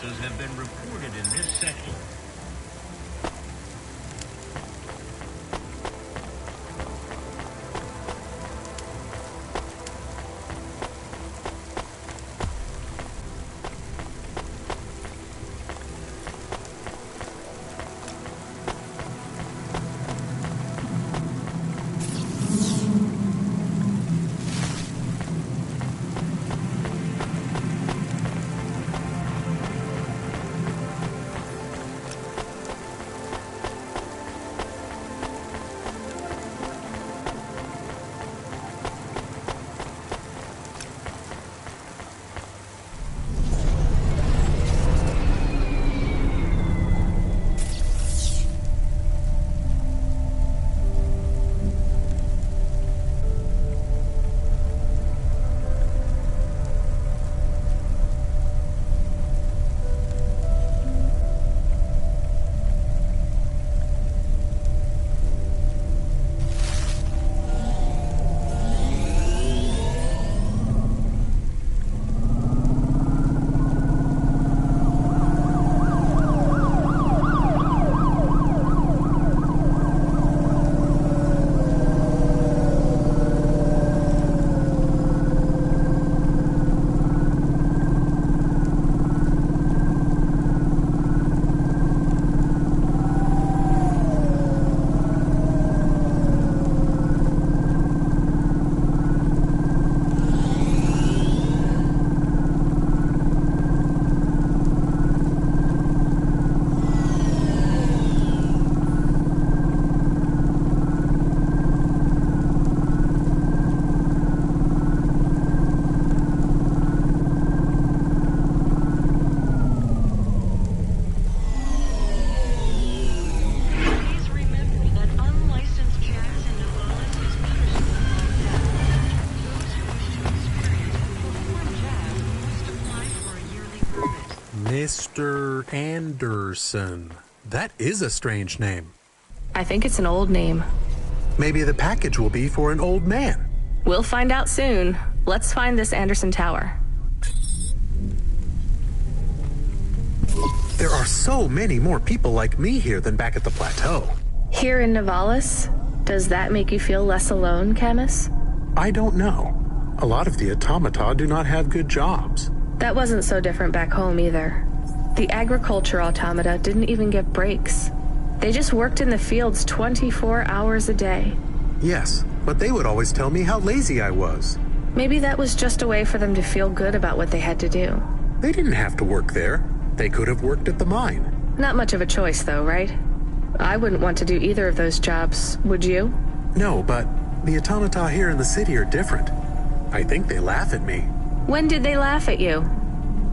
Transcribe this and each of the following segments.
cases have been reported in this sector. Mr. Anderson. That is a strange name. I think it's an old name. Maybe the package will be for an old man. We'll find out soon. Let's find this Anderson Tower. There are so many more people like me here than back at the plateau. Here in Nivalis? Does that make you feel less alone, Camus? I don't know. A lot of the automata do not have good jobs. That wasn't so different back home either. The agriculture automata didn't even get breaks. They just worked in the fields 24 hours a day. Yes, but they would always tell me how lazy I was. Maybe that was just a way for them to feel good about what they had to do. They didn't have to work there. They could have worked at the mine. Not much of a choice though, right? I wouldn't want to do either of those jobs, would you? No, but the automata here in the city are different. I think they laugh at me. When did they laugh at you?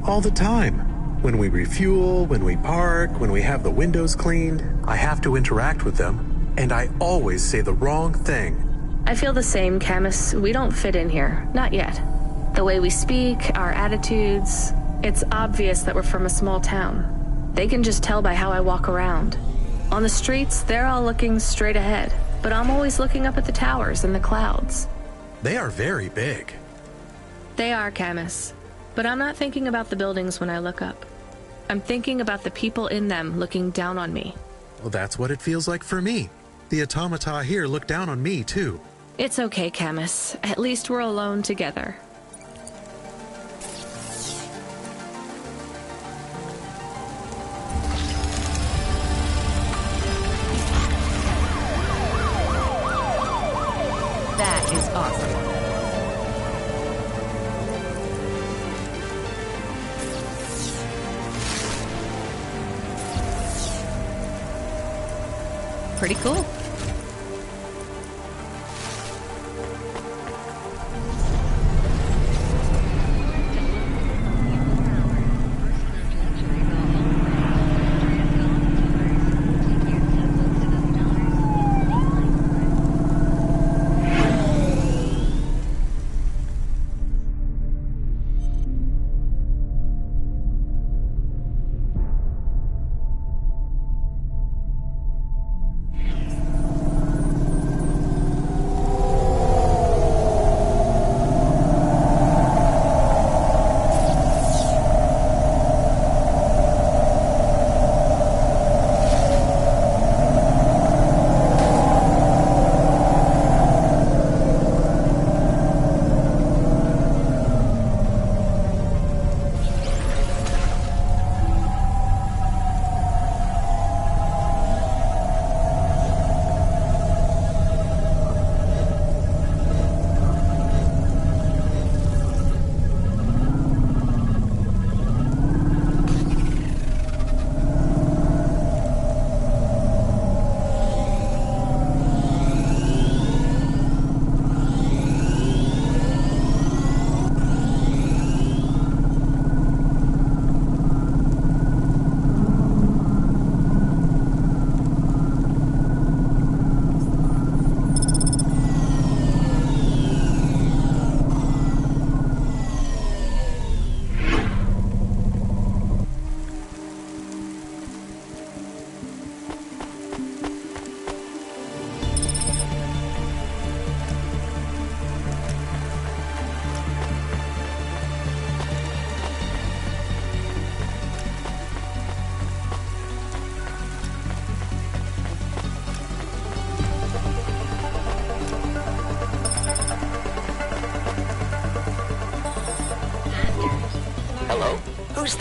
All the time. When we refuel, when we park, when we have the windows cleaned, I have to interact with them, and I always say the wrong thing. I feel the same, Camus. We don't fit in here. Not yet. The way we speak, our attitudes, it's obvious that we're from a small town. They can just tell by how I walk around. On the streets, they're all looking straight ahead, but I'm always looking up at the towers and the clouds. They are very big. They are, Camus. But I'm not thinking about the buildings when I look up. I'm thinking about the people in them looking down on me. Well, that's what it feels like for me. The automata here look down on me, too. It's okay, Camus. At least we're alone together. That is awesome. Pretty cool.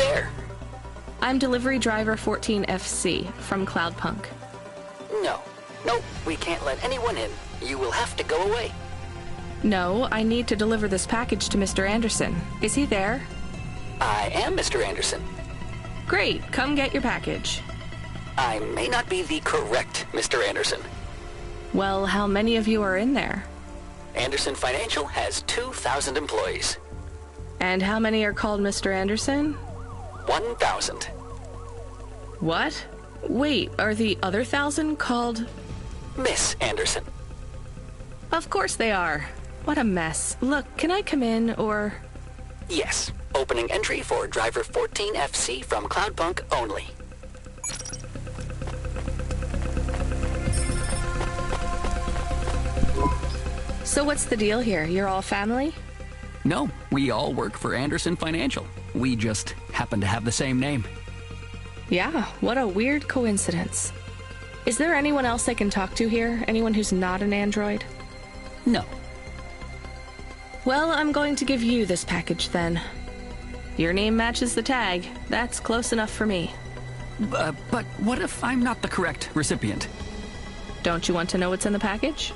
there? I'm delivery driver 14FC from Cloudpunk. Nope, we can't let anyone in. You will have to go away. No, I need to deliver this package to Mr. Anderson. Is he there? I am Mr. Anderson. Great, come get your package. I may not be the correct Mr. Anderson. Well, how many of you are in there? Anderson Financial has 2,000 employees. And how many are called Mr. Anderson? 1,000. What? Wait, are the other 1,000 called... Miss Anderson. Of course they are. What a mess. Look, can I come in, or... Yes. Opening entry for driver 14FC from Cloudpunk only. So what's the deal here? You're all family? No, we all work for Anderson Financial. We just happen to have the same name. Yeah, what a weird coincidence. Is there anyone else I can talk to here? Anyone who's not an android? No. Well, I'm going to give you this package then. Your name matches the tag. That's close enough for me. But what if I'm not the correct recipient? Don't you want to know what's in the package?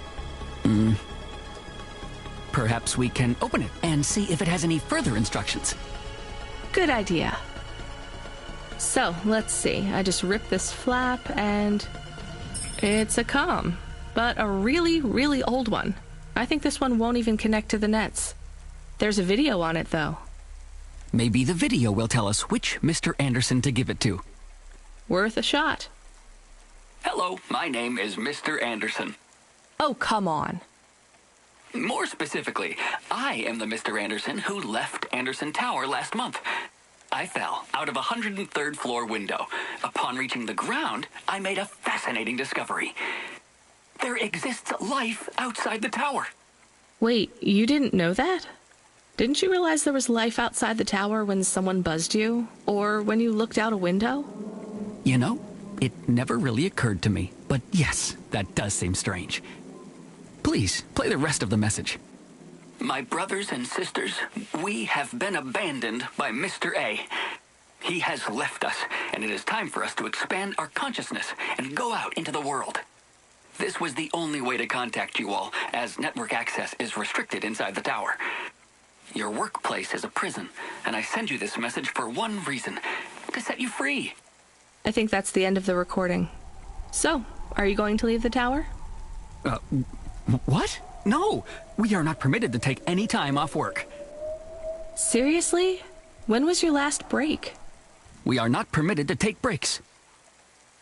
Perhaps we can open it and see if it has any further instructions. Good idea. So, let's see. I just ripped this flap and... it's a comm, but a really, really old one. I think this one won't even connect to the nets. There's a video on it, though. Maybe the video will tell us which Mr. Anderson to give it to. Worth a shot. Hello, my name is Mr. Anderson. Oh, come on. More specifically, I am the Mr. Anderson who left Anderson Tower last month. I fell out of a 103rd floor window. Upon reaching the ground, I made a fascinating discovery. There exists life outside the tower. Wait, you didn't know that? Didn't you realize there was life outside the tower when someone buzzed you? Or when you looked out a window? You know, it never really occurred to me. But yes, that does seem strange. Please, play the rest of the message. My brothers and sisters, we have been abandoned by Mr. A. He has left us, and it is time for us to expand our consciousness and go out into the world. This was the only way to contact you all, as network access is restricted inside the tower. Your workplace is a prison, and I send you this message for one reason, to set you free. I think that's the end of the recording. So, are you going to leave the tower? What? No! We are not permitted to take any time off work. Seriously? When was your last break? We are not permitted to take breaks.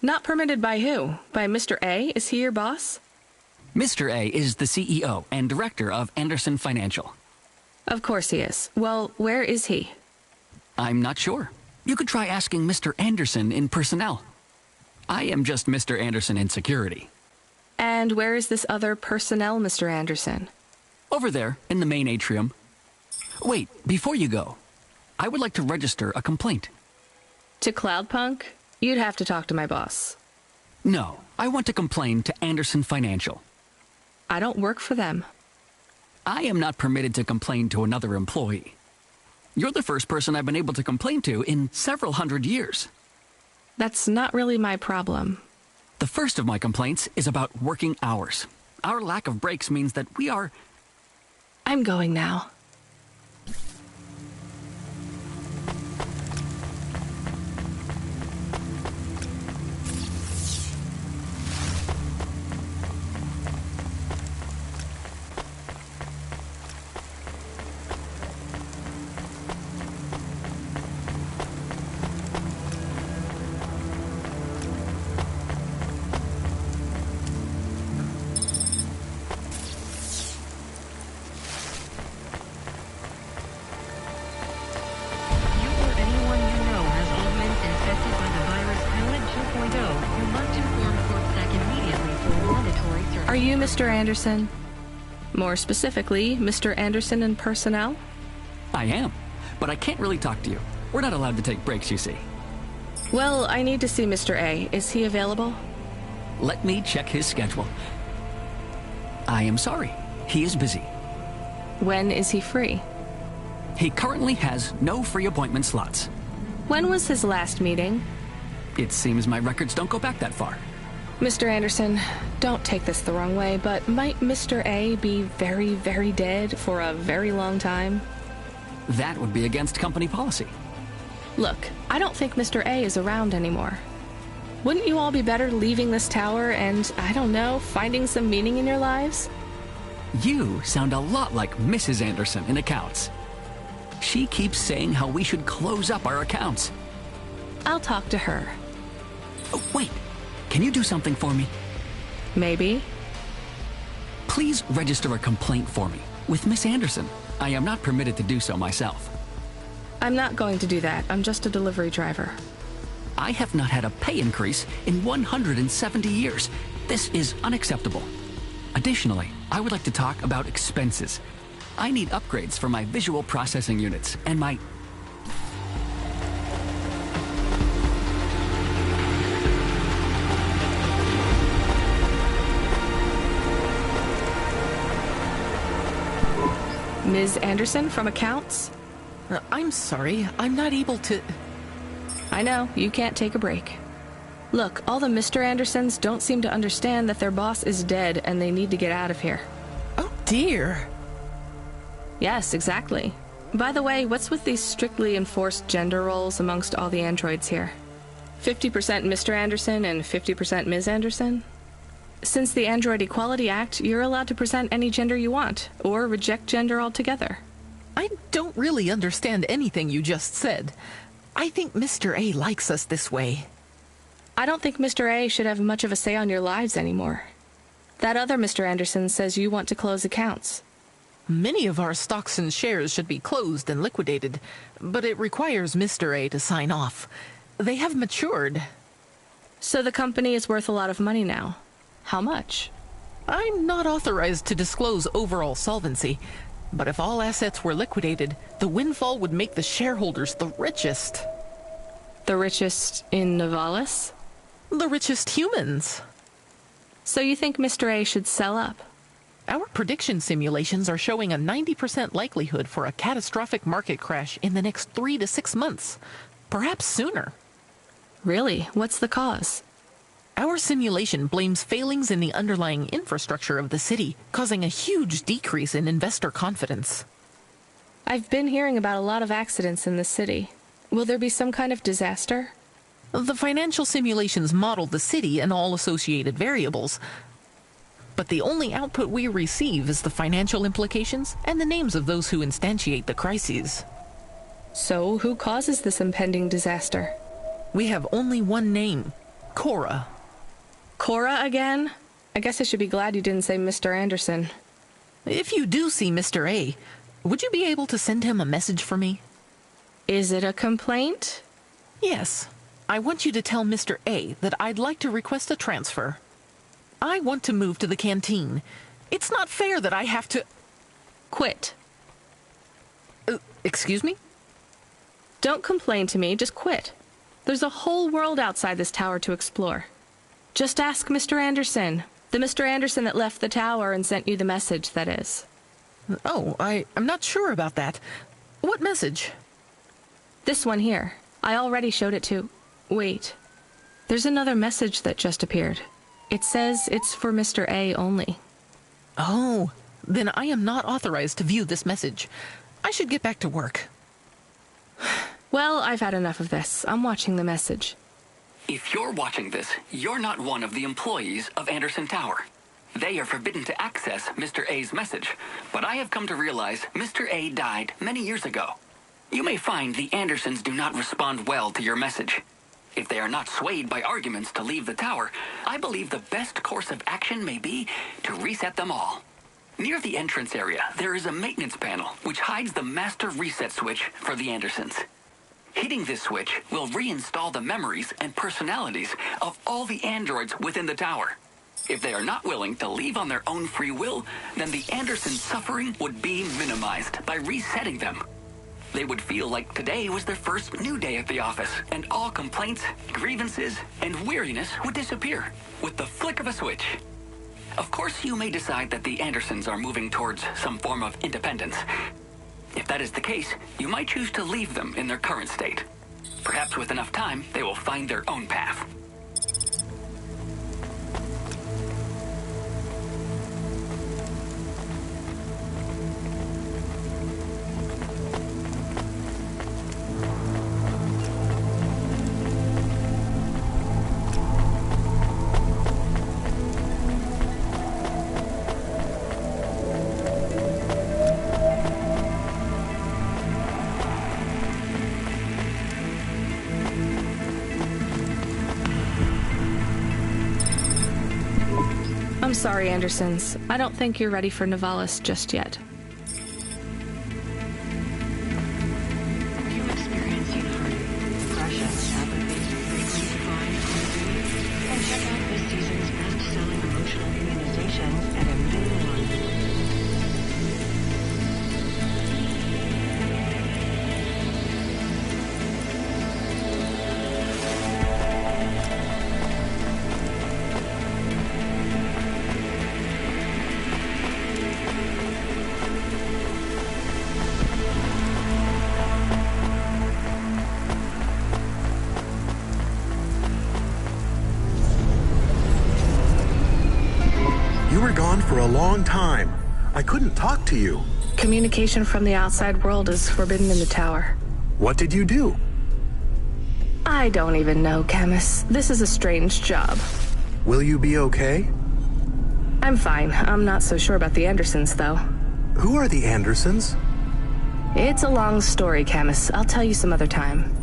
Not permitted by who? By Mr. A? Is he your boss? Mr. A is the CEO and director of Anderson Financial. Of course he is. Well, where is he? I'm not sure. You could try asking Mr. Anderson in personnel. I am just Mr. Anderson in security. And where is this other personnel, Mr. Anderson? Over there, in the main atrium. Wait, before you go, I would like to register a complaint. To Cloudpunk? You'd have to talk to my boss. No, I want to complain to Anderson Financial. I don't work for them. I am not permitted to complain to another employee. You're the first person I've been able to complain to in several hundred years. That's not really my problem. The first of my complaints is about working hours. Our lack of breaks means that we are... I'm going now. Are you Mr. Anderson? More specifically, Mr. Anderson in personnel? I am, but I can't really talk to you. We're not allowed to take breaks, you see. Well, I need to see Mr. A. Is he available? Let me check his schedule. I am sorry. He is busy. When is he free? He currently has no free appointment slots. When was his last meeting? It seems my records don't go back that far. Mr. Anderson, don't take this the wrong way, but might Mr. A be very, very dead for a very long time? That would be against company policy. Look, I don't think Mr. A is around anymore. Wouldn't you all be better leaving this tower and, I don't know, finding some meaning in your lives? You sound a lot like Mrs. Anderson in accounts. She keeps saying how we should close up our accounts. I'll talk to her. Oh, wait. Can you do something for me? Maybe. Please register a complaint for me with Miss Anderson. I am not permitted to do so myself. I'm not going to do that. I'm just a delivery driver. I have not had a pay increase in 170 years. This is unacceptable. Additionally, I would like to talk about expenses. I need upgrades for my visual processing units and my... Ms. Anderson from accounts? I'm sorry, I'm not able to... I know, you can't take a break. Look, all the Mr. Andersons don't seem to understand that their boss is dead and they need to get out of here. Oh dear. Yes, exactly. By the way, what's with these strictly enforced gender roles amongst all the androids here? 50% Mr. Anderson and 50% Ms. Anderson? Since the Android Equality Act, you're allowed to present any gender you want, or reject gender altogether. I don't really understand anything you just said. I think Mr. A likes us this way. I don't think Mr. A should have much of a say on your lives anymore. That other Mr. Anderson says you want to close accounts. Many of our stocks and shares should be closed and liquidated, but it requires Mr. A to sign off. They have matured. So the company is worth a lot of money now. How much? I'm not authorized to disclose overall solvency, but if all assets were liquidated, the windfall would make the shareholders the richest. The richest in Novalis? The richest humans. So you think Mr. A should sell up? Our prediction simulations are showing a 90% likelihood for a catastrophic market crash in the next 3 to 6 months, perhaps sooner. Really? What's the cause? Our simulation blames failings in the underlying infrastructure of the city, causing a huge decrease in investor confidence. I've been hearing about a lot of accidents in the city. Will there be some kind of disaster? The financial simulations model the city and all associated variables, but the only output we receive is the financial implications and the names of those who instantiate the crises. So, who causes this impending disaster? We have only one name, Cora. Cora again? I guess I should be glad you didn't say Mr. Anderson. If you do see Mr. A, would you be able to send him a message for me? Is it a complaint? Yes. I want you to tell Mr. A that I'd like to request a transfer. I want to move to the canteen. It's not fair that I have to... Quit. Excuse me? Don't complain to me, just quit. There's a whole world outside this tower to explore. Just ask Mr. Anderson. The Mr. Anderson that left the tower and sent you the message, that is. Oh, I'm not sure about that. What message? This one here. I already showed it to... Wait. There's another message that just appeared. It says it's for Mr. A only. Oh, then I am not authorized to view this message. I should get back to work. Well, I've had enough of this. I'm watching the message. If you're watching this, you're not one of the employees of Anderson Tower. They are forbidden to access Mr. A's message, but I have come to realize Mr. A died many years ago. You may find the Andersons do not respond well to your message. If they are not swayed by arguments to leave the tower, I believe the best course of action may be to reset them all. Near the entrance area, there is a maintenance panel which hides the master reset switch for the Andersons. Hitting this switch will reinstall the memories and personalities of all the androids within the tower. If they are not willing to leave on their own free will, then the Andersons' suffering would be minimized by resetting them. They would feel like today was their first new day at the office, and all complaints, grievances, and weariness would disappear with the flick of a switch. Of course, you may decide that the Andersons are moving towards some form of independence. If that is the case, you might choose to leave them in their current state. Perhaps with enough time, they will find their own path. I'm sorry, Andersons. I don't think you're ready for Nivalis just yet. If you experience depression, apathy, frequent decline in energy, then check out this season's best-selling emotional immunizations at MD1. You were gone for a long time. I couldn't talk to you. Communication from the outside world is forbidden in the tower. What did you do? I don't even know, Camus. This is a strange job. Will you be okay? I'm fine. I'm not so sure about the Andersons, though. Who are the Andersons? It's a long story, Camus. I'll tell you some other time.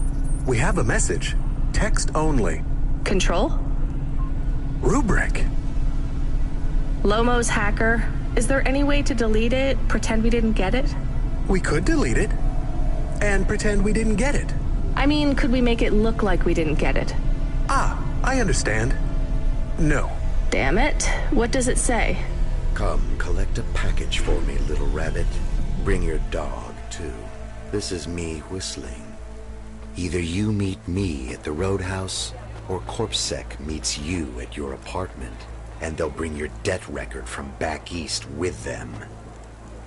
We have a message. Text only. Control? Rubric. Lomo's hacker. Is there any way to delete it? Pretend we didn't get it? We could delete it. And pretend we didn't get it. I mean, could we make it look like we didn't get it? Ah, I understand. No. Damn it. What does it say? Come, collect a package for me, little rabbit. Bring your dog, too. This is me whistling. Either you meet me at the roadhouse, or CorpSec meets you at your apartment. And they'll bring your debt record from back east with them.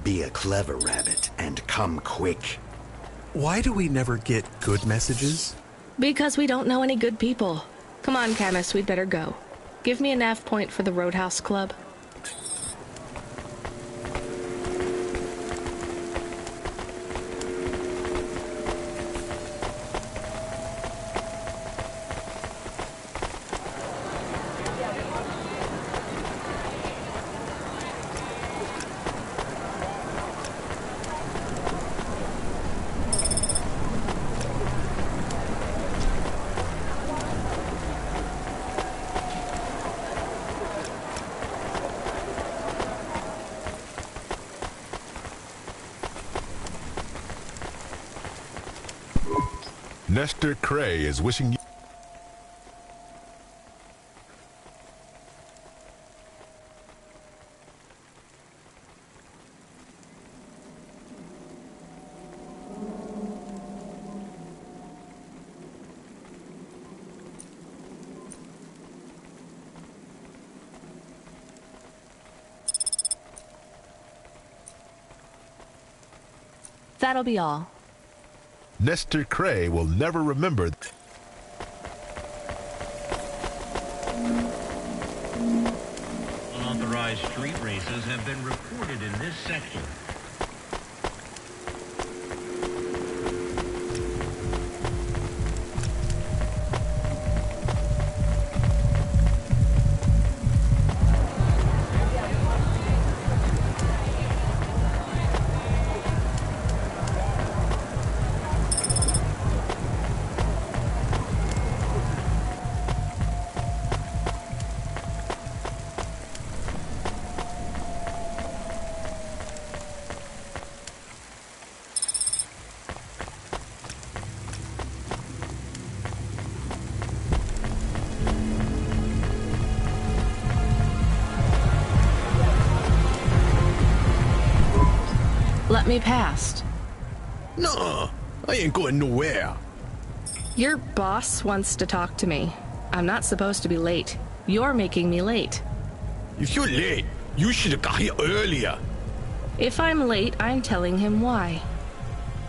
Be a clever rabbit, and come quick. Why do we never get good messages? Because we don't know any good people. Come on, Camus, we'd better go. Give me a nav point for the Roadhouse Club. Nestor Cray is wishing you... That'll be all. Nestor Cray will never remember... Unauthorized street races have been reported in this sector. Let me past. No, I ain't going nowhere. Your boss wants to talk to me. I'm not supposed to be late. You're making me late. If you're late, you should have got here earlier. If I'm late, I'm telling him why.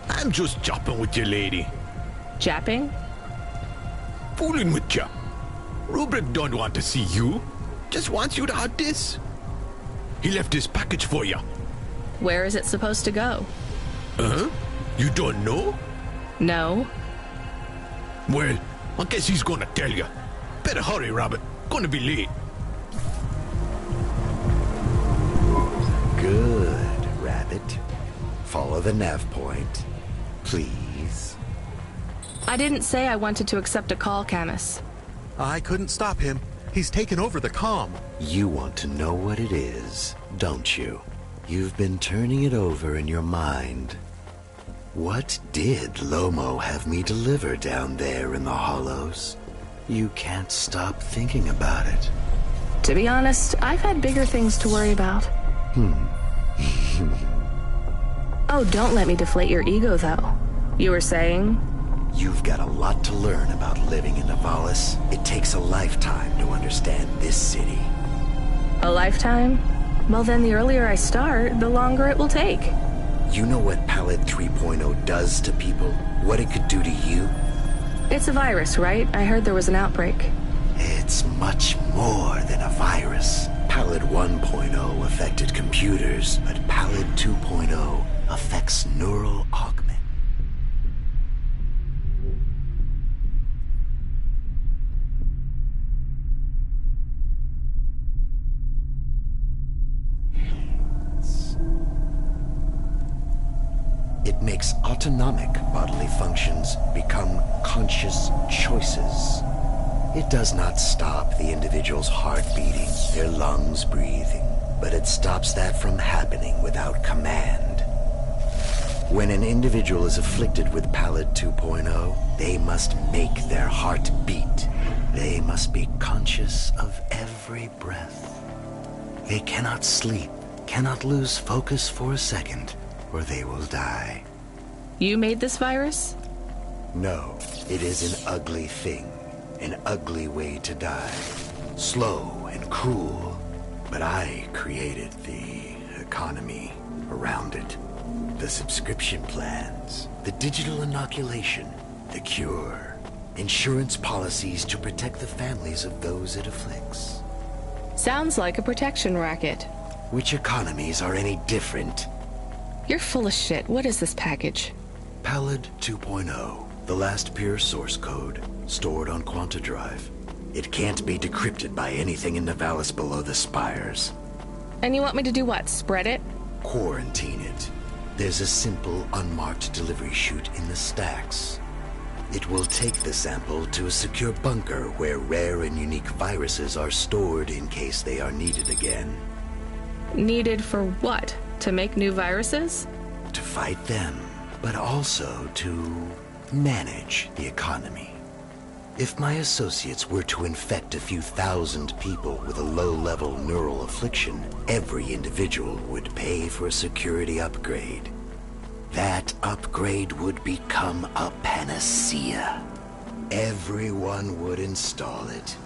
I'm just jopping with your lady. Japping? fooling with ya. Rubric don't want to see you. Just wants you to hurt this. He left his package for ya. Where is it supposed to go? Huh? You don't know? No. Well, I guess he's gonna tell ya. Better hurry, Rabbit. Gonna be late. Good, Rabbit. Follow the nav point, please. I didn't say I wanted to accept a call, Camus. I couldn't stop him. He's taken over the comm. You want to know what it is, don't you? You've been turning it over in your mind. What did Lomo have me deliver down there in the hollows? You can't stop thinking about it. To be honest, I've had bigger things to worry about. Oh, don't let me deflate your ego, though. You were saying? You've got a lot to learn about living in Nivalis. It takes a lifetime to understand this city. A lifetime? Well, then the earlier I start, the longer it will take. You know what Pallid 3.0 does to people? What it could do to you? It's a virus, right? I heard there was an outbreak. It's much more than a virus. Pallid 1.0 affected computers, but Pallid 2.0 affects neural augment. It makes autonomic bodily functions become conscious choices. It does not stop the individual's heart beating, their lungs breathing, but it stops that from happening without command. When an individual is afflicted with Pallid 2.0, they must make their heart beat. They must be conscious of every breath. They cannot sleep, cannot lose focus for a second, or they will die. You made this virus? No, it is an ugly thing. An ugly way to die. Slow and cruel. But I created the economy around it. The subscription plans, the digital inoculation, the cure, insurance policies to protect the families of those it afflicts. Sounds like a protection racket. Which economies are any different? You're full of shit. What is this package? Pallid 2.0, the last pure source code, stored on Quanta Drive. It can't be decrypted by anything in Nivalis below the spires. And you want me to do what? Spread it? Quarantine it. There's a simple, unmarked delivery chute in the stacks. It will take the sample to a secure bunker where rare and unique viruses are stored in case they are needed again. Needed for what? To make new viruses? To fight them, but also to manage the economy. If my associates were to infect a few thousand people with a low-level neural affliction, every individual would pay for a security upgrade. That upgrade would become a panacea. Everyone would install it,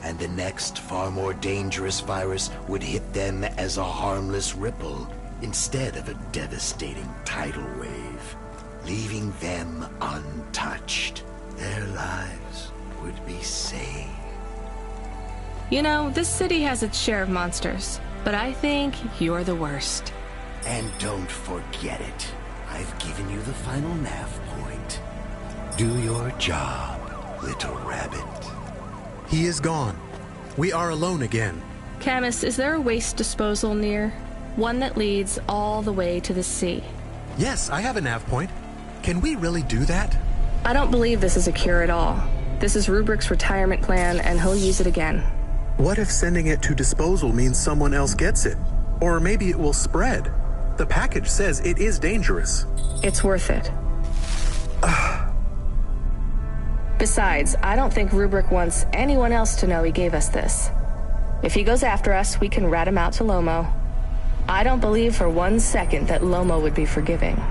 and the next, far more dangerous virus would hit them as a harmless ripple instead of a devastating tidal wave, leaving them untouched. Their lives would be safe. You know, this city has its share of monsters, but I think you're the worst. And don't forget it. I've given you the final nav point. Do your job, little rabbit. He is gone. We are alone again. Camus, is there a waste disposal near? One that leads all the way to the sea. Yes, I have a nav point. Can we really do that? I don't believe this is a cure at all. This is Rubric's retirement plan, and he'll use it again. What if sending it to disposal means someone else gets it? Or maybe it will spread. The package says it is dangerous. It's worth it. Besides, I don't think Rubric wants anyone else to know he gave us this. If he goes after us, we can rat him out to Lomo. I don't believe for 1 second that Lomo would be forgiving.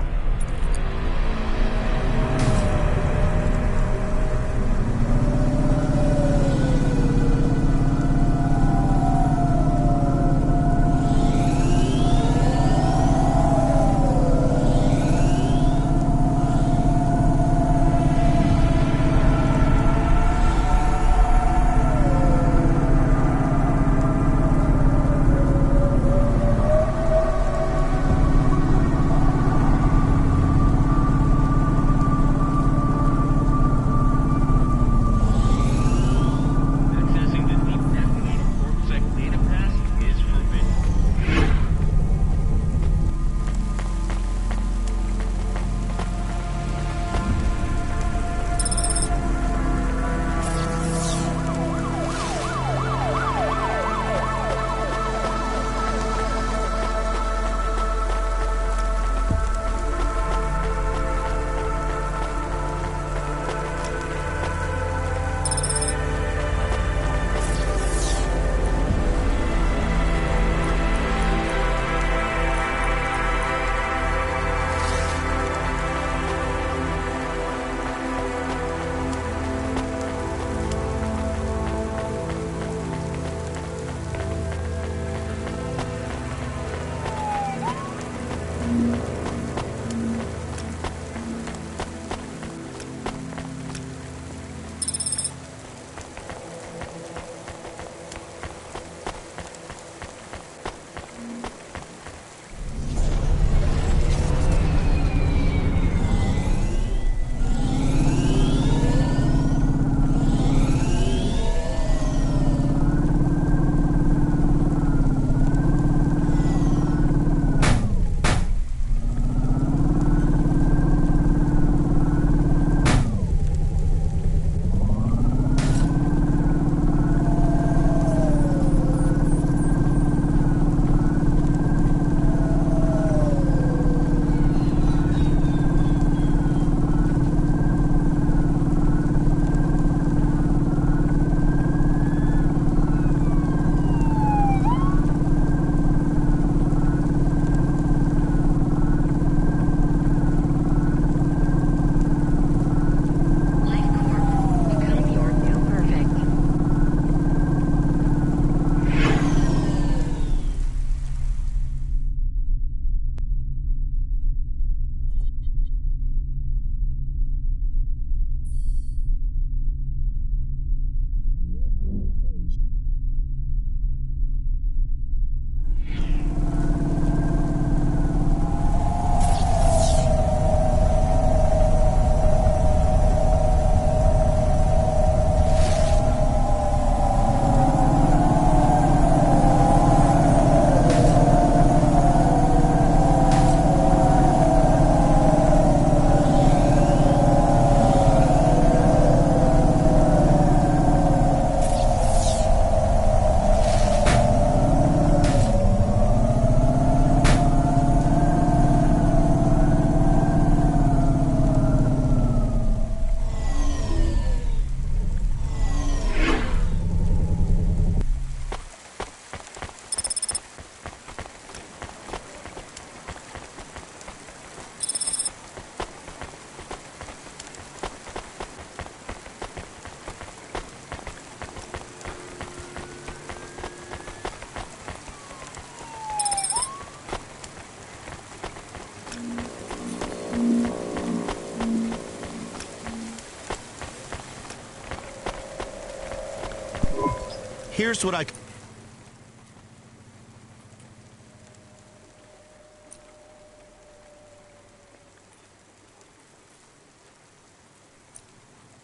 Here's what I...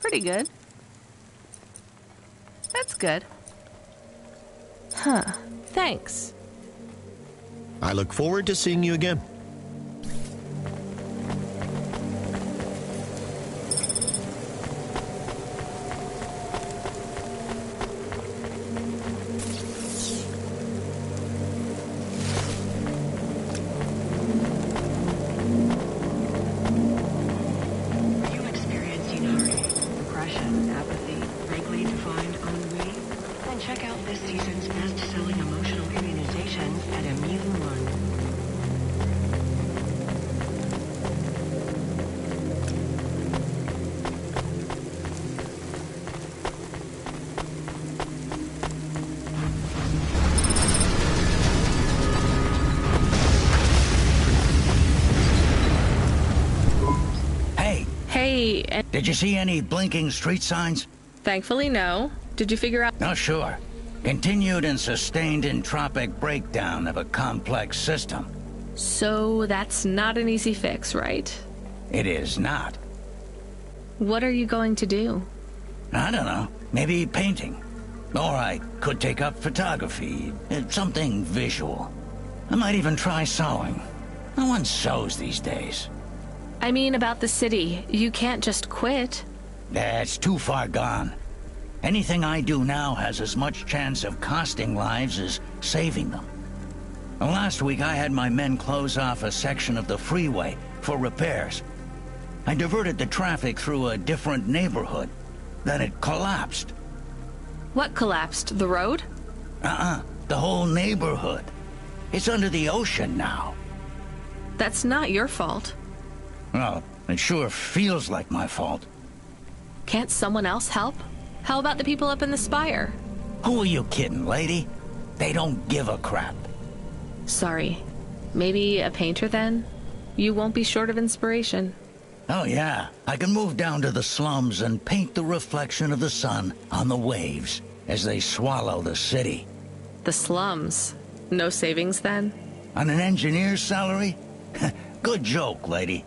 Pretty good. That's good. Huh. Thanks. I look forward to seeing you again. Did you see any blinking street signs? Thankfully, no. Did you figure out... Oh, sure. Continued and sustained entropic breakdown of a complex system. So that's not an easy fix, right? It is not. What are you going to do? I don't know. Maybe painting. Or I could take up photography. Something visual. I might even try sewing. No one sews these days. I mean about the city. You can't just quit. That's too far gone. Anything I do now has as much chance of costing lives as saving them. Last week I had my men close off a section of the freeway for repairs. I diverted the traffic through a different neighborhood. Then it collapsed. What collapsed? The road? The whole neighborhood. It's under the ocean now. That's not your fault. Well, it sure feels like my fault. Can't someone else help? How about the people up in the spire? Who are you kidding, lady? They don't give a crap. Sorry. Maybe a painter then? You won't be short of inspiration. Oh yeah, I can move down to the slums and paint the reflection of the sun on the waves as they swallow the city. The slums? No savings then? On an engineer's salary? Good joke, lady.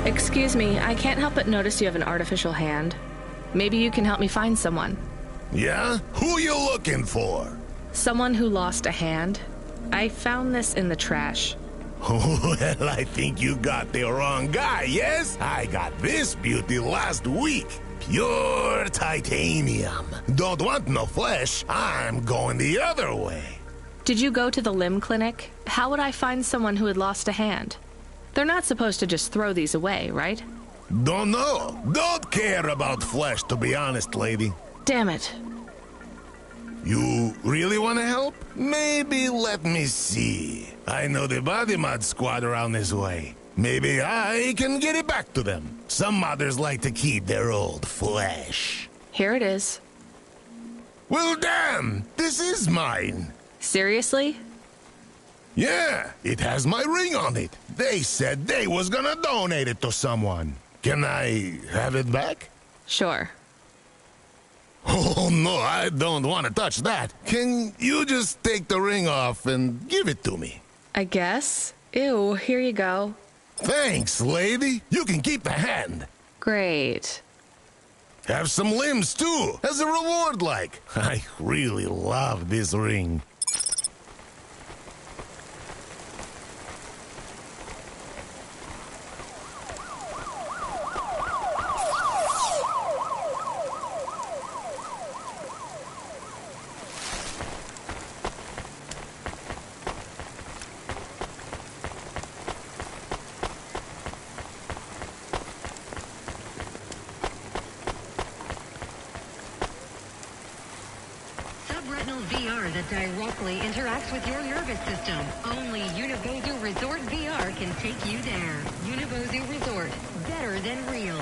Excuse me, I can't help but notice you have an artificial hand. Maybe you can help me find someone. Yeah? Who you looking for? Someone who lost a hand. I found this in the trash. Well, I think you got the wrong guy, yes? I got this beauty last week. Pure titanium. Don't want no flesh. I'm going the other way. Did you go to the limb clinic? How would I find someone who had lost a hand? They're not supposed to just throw these away, right? Don't know. Don't care about flesh, to be honest, lady. Damn it. You really want to help? Maybe let me see. I know the body mod squad around this way. Maybe I can get it back to them. Some modders like to keep their old flesh. Here it is. Well, damn! This is mine. Seriously? Yeah, it has my ring on it. They said they was gonna donate it to someone. Can I have it back? Sure. Oh, no, I don't want to touch that. Can you just take the ring off and give it to me? I guess. Ew, here you go. Thanks, lady. You can keep the hand. Great. Have some limbs, too, as a reward, like. I really love this ring. Subretinal VR that directly interacts with your nervous system. Only Unibozu Resort VR can take you there. Unibozu Resort. Better than real.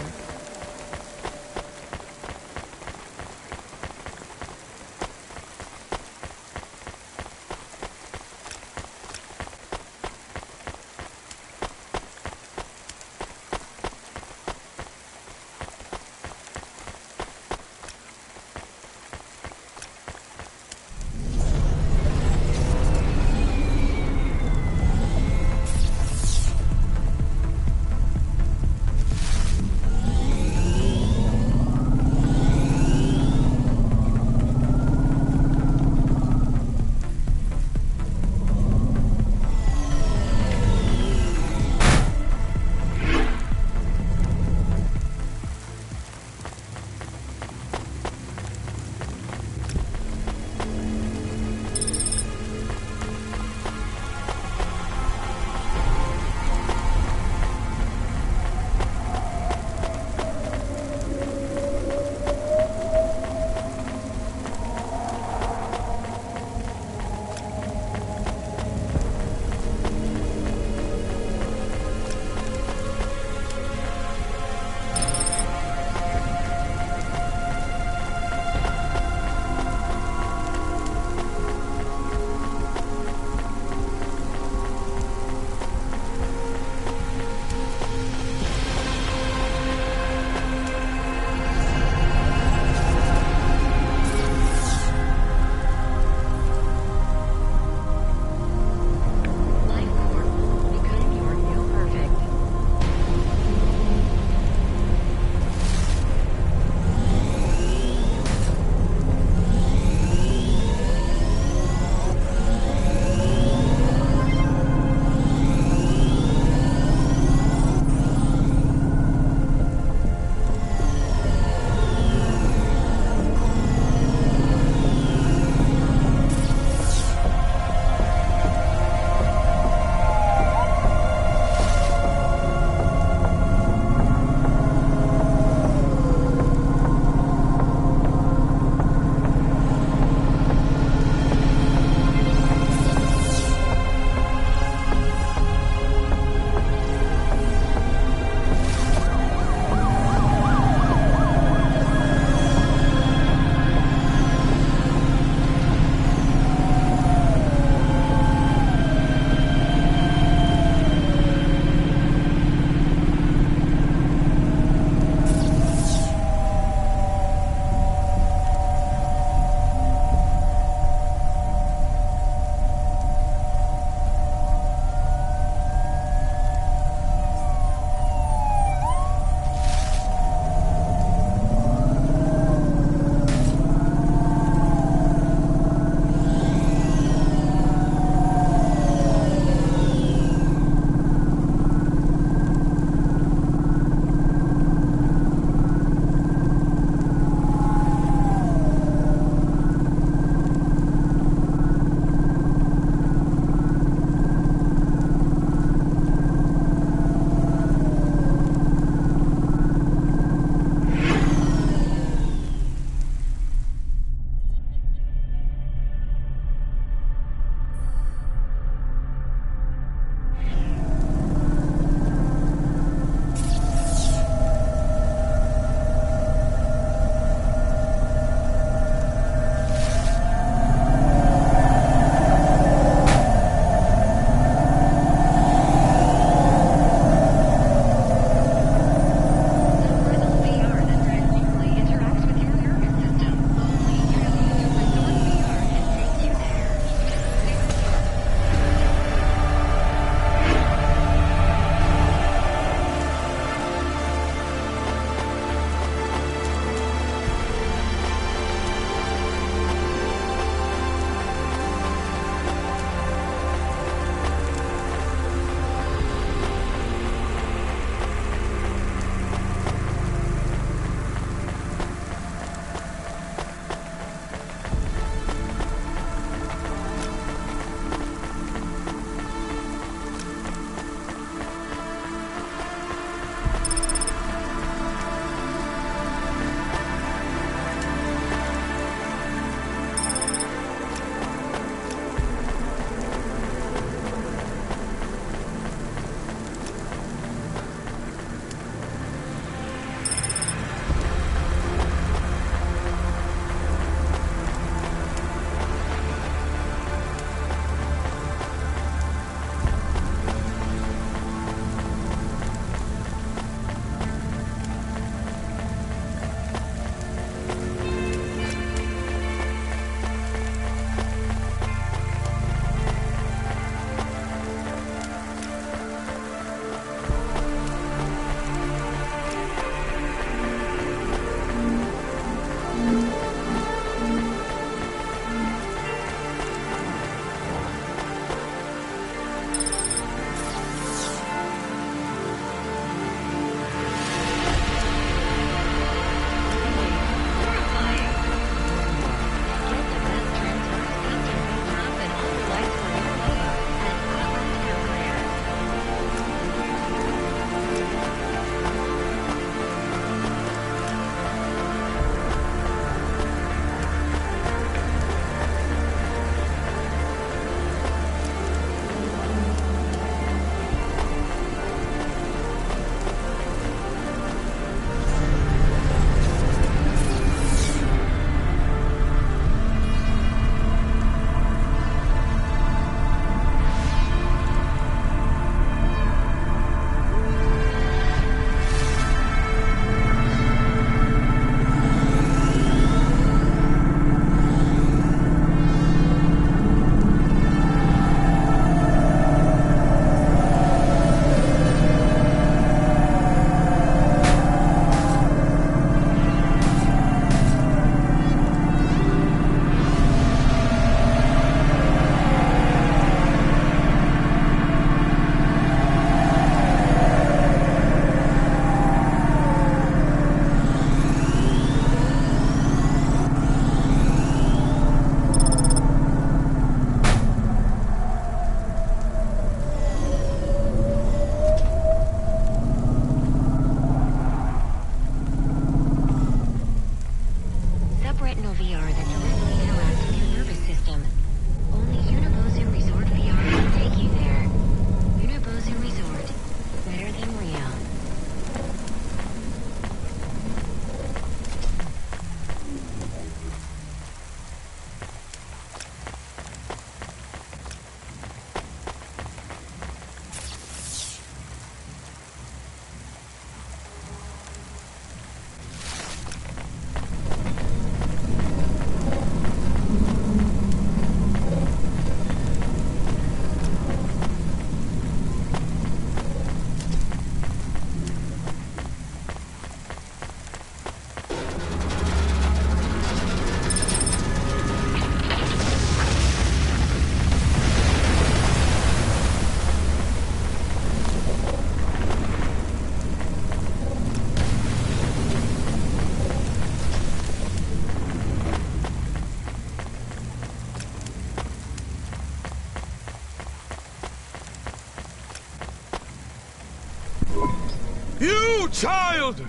You, child!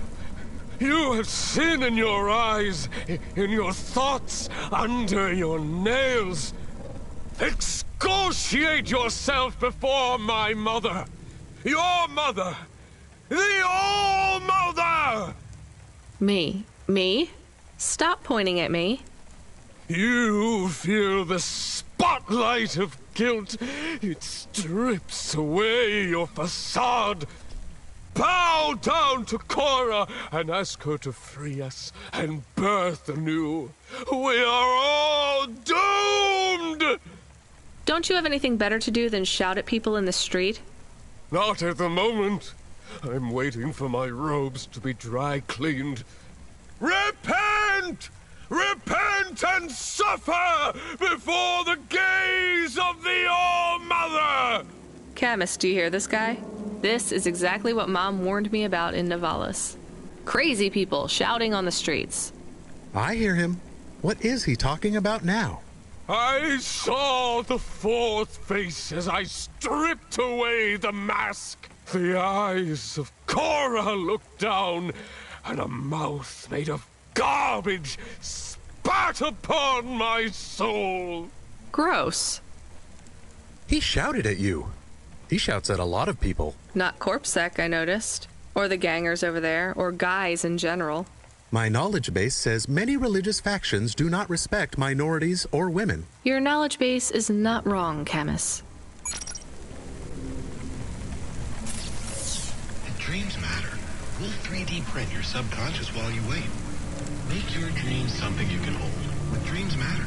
You have sin in your eyes, in your thoughts, under your nails. Excoriate yourself before my mother. Your mother. The All-Mother! Me? Stop pointing at me. You feel the spotlight of guilt. It strips away your facade. Bow down to Cora and ask her to free us and birth anew. We are all doomed! Don't you have anything better to do than shout at people in the street? Not at the moment. I'm waiting for my robes to be dry cleaned. Repent! Repent and suffer before the gaze of the All-Mother! Camus, do you hear this guy? This is exactly what Mom warned me about in Navalis. Crazy people shouting on the streets. I hear him. What is he talking about now? I saw the fourth face as I stripped away the mask. The eyes of Cora looked down, and a mouth made of garbage spat upon my soul. Gross. He shouted at you. He shouts at a lot of people. Not Corpsec, I noticed. Or the gangers over there, or guys in general. My knowledge base says many religious factions do not respect minorities or women. Your knowledge base is not wrong, Camus. Dreams matter. We'll 3D print your subconscious while you wait. Make your dreams something you can hold. With Dreams Matter.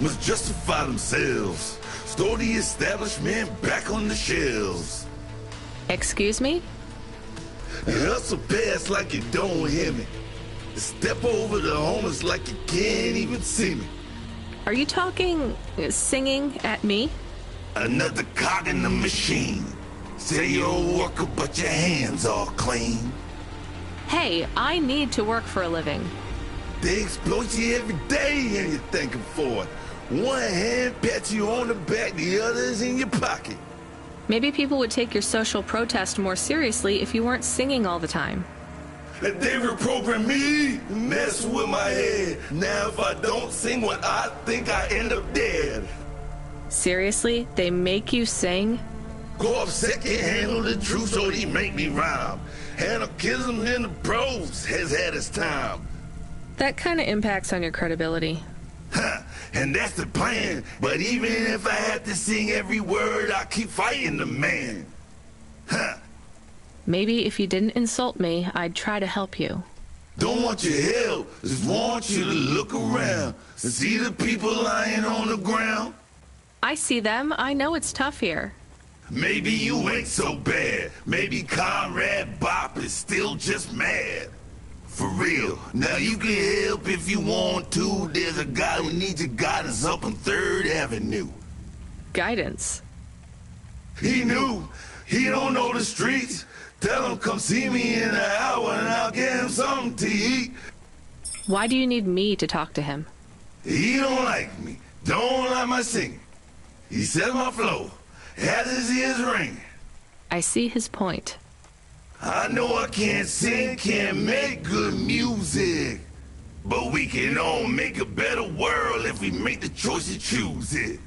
Must justify themselves. Store the establishment back on the shelves. Excuse me? You hustle past like you don't hear me. Step over the homeless like you can't even see me. Are you singing at me? Another cog in the machine. Say you're a worker, but your hands are clean. Hey, I need to work for a living. They exploit you every day and you're thanking for it. One hand pats you on the back, the other's in your pocket. Maybe people would take your social protest more seriously if you weren't singing all the time. They reprogram me, mess with my head. Now if I don't sing what I think, I end up dead. Seriously? They make you sing? Corpsec can't handle the truth, so they make me rhyme. Anarchism in the prose has had its time. That kind of impacts on your credibility. Huh, and that's the plan. But even if I had to sing every word, I keep fighting the man. Huh. Maybe if you didn't insult me, I'd try to help you. Don't want your help, just want you to look around and see the people lying on the ground. I see them. I know it's tough here. Maybe you ain't so bad. Maybe Comrade Bop is still just mad. For real. Now you can help if you want to. There's a guy who needs your guidance up on 3rd Avenue. Guidance? He knew. He don't know the streets. Tell him come see me in an hour and I'll get him something to eat. Why do you need me to talk to him? He don't like me. Don't like my singing. He said my flow. Has his ears ring. I see his point. I know I can't sing, can't make good music. But we can all make a better world if we make the choice to choose it.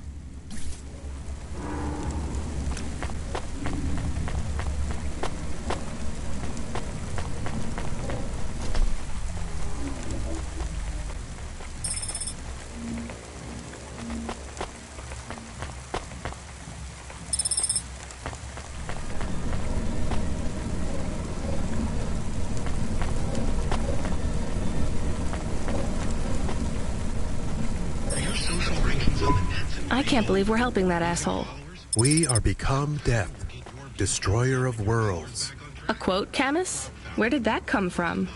I can't believe we're helping that asshole. We are become death, destroyer of worlds. A quote, Camus? Where did that come from?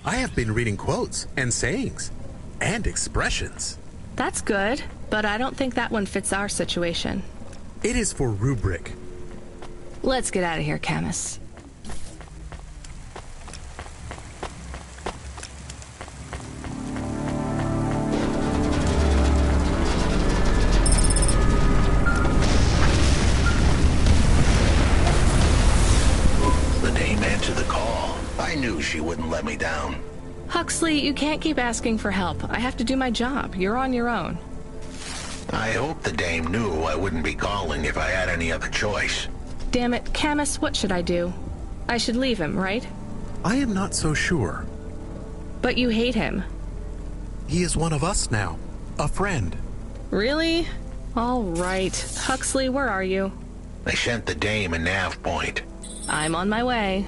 I have been reading quotes and sayings and expressions. That's good, but I don't think that one fits our situation. It is for rubric. Let's get out of here, Camus. I knew she wouldn't let me down. Huxley, you can't keep asking for help. I have to do my job. You're on your own. I hope the dame knew I wouldn't be calling if I had any other choice. Damn it, Camus, what should I do? I should leave him, right? I am not so sure. But you hate him. He is one of us now. A friend. Really? All right. Huxley, where are you? I sent the dame a nav point. I'm on my way.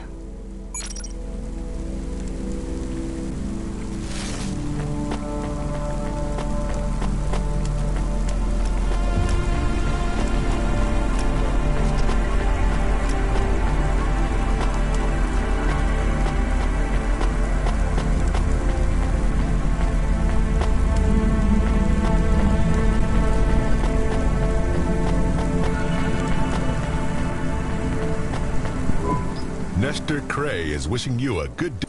Mr. Cray is wishing you a good day.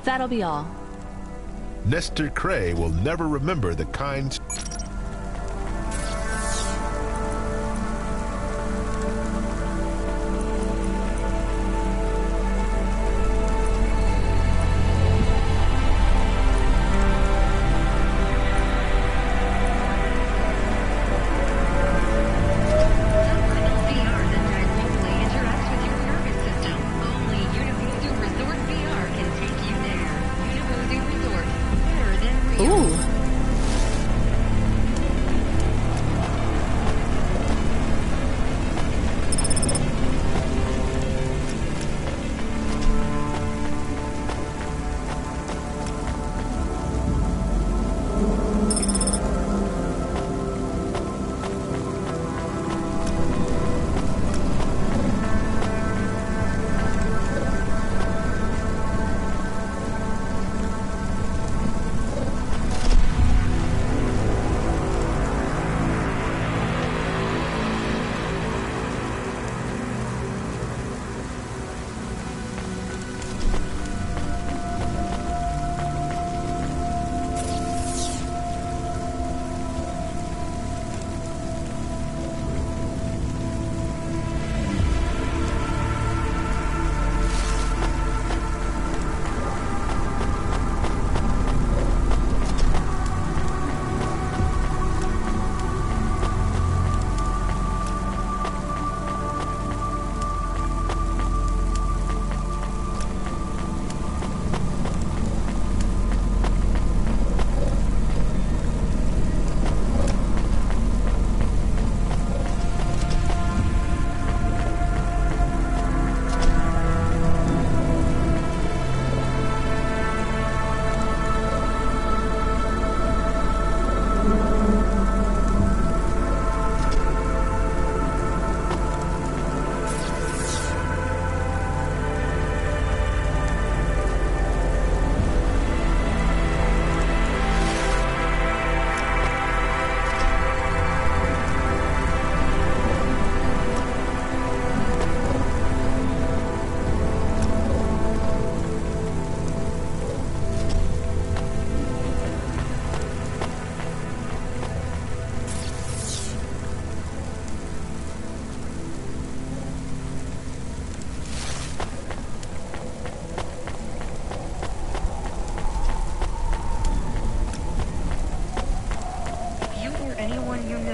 That'll be all. Nestor Cray will never remember the kind...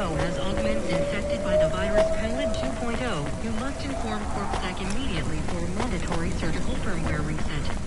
know has augments infected by the virus Pilot 2.0, you must inform CorpSec immediately for mandatory surgical firmware reset.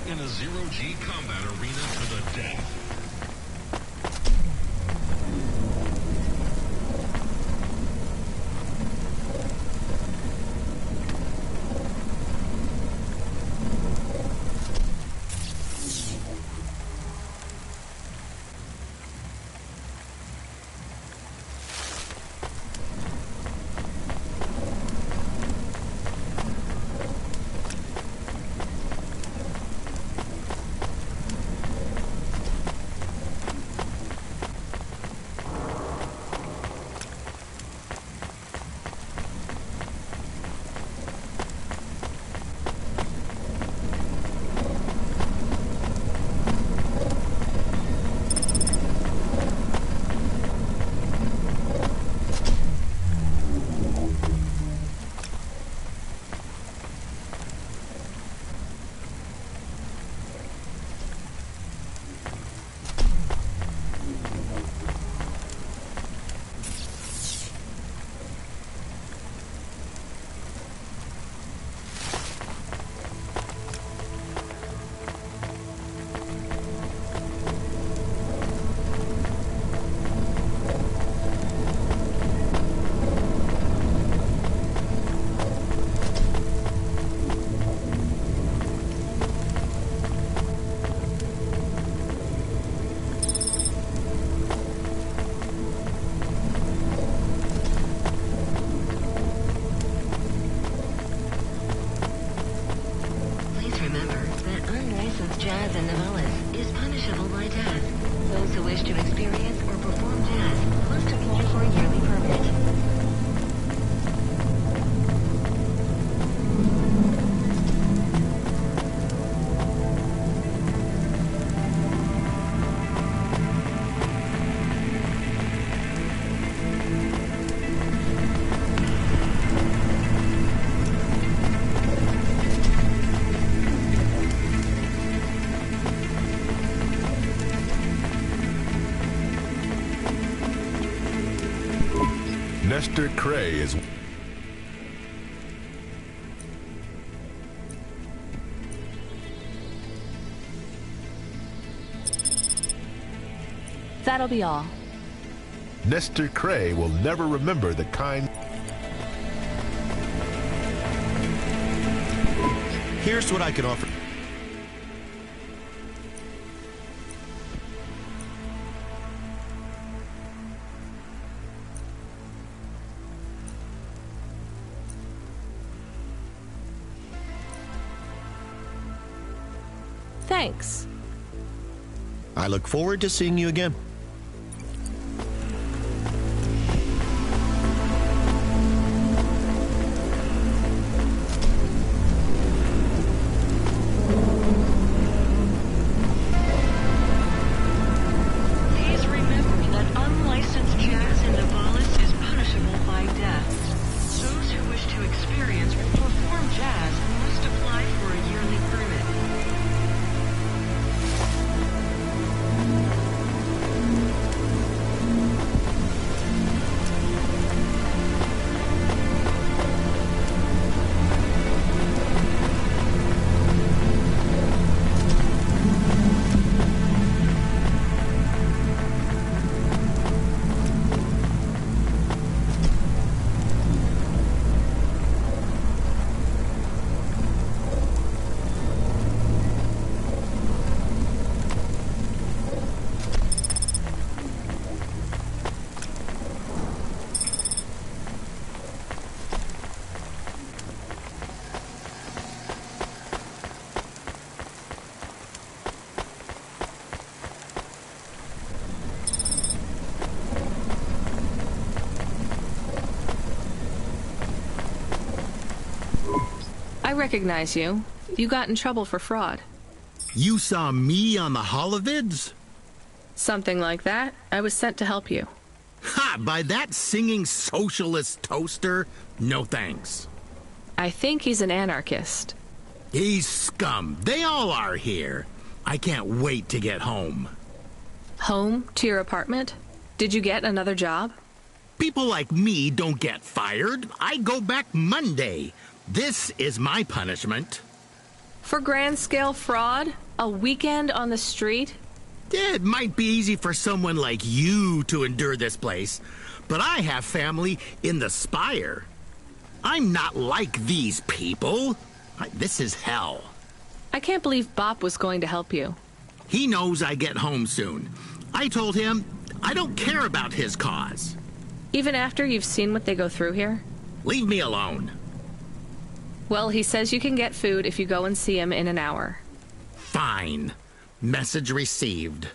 In a zero-G combat arena to the death. Jazz in Novellis is punishable by death. Those who wish to experience or perform jazz must apply for a yearly permit. Mr. Cray is... That'll be all. Mr. Cray will never remember the kind... Here's what I can offer. Thanks. I look forward to seeing you again. I recognize you. You got in trouble for fraud. You saw me on the holovids? Something like that. I was sent to help you. Ha! By that singing socialist toaster? No thanks. I think he's an anarchist. He's scum. They all are here. I can't wait to get home. Home? To your apartment? Did you get another job? People like me don't get fired. I go back Monday. This is my punishment. For grand-scale fraud? A weekend on the street? It might be easy for someone like you to endure this place, but I have family in the Spire. I'm not like these people. This is hell. I can't believe Bop was going to help you. He knows I get home soon. I told him I don't care about his cause. Even after you've seen what they go through here? Leave me alone. Well, he says you can get food if you go and see him in an hour. Fine. Message received.